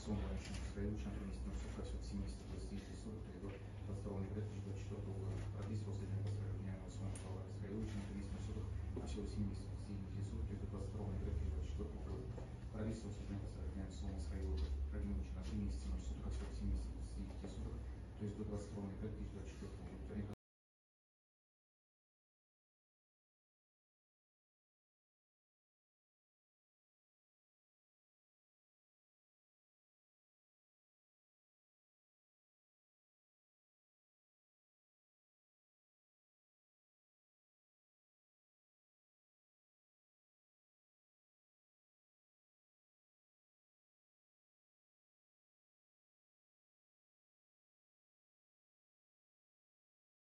Сумма Ивановича Сраиловича на 3 месяца на срок от 7 месяцев 29 суток, то есть до 22 ноября 2024 года. Продлить срок содержания под стражей обвиняемого Сомова Сраиловича на 3 месяца на срок от всего 7 месяцев 29 суток, то есть до 22 ноября 2024 года. Продлить срок содержания под стражей обвиняемого Сомова Сраиловича на 3 месяца на срок от всего 7 месяцев 29 суток, то есть до 22 ноября 2024 года.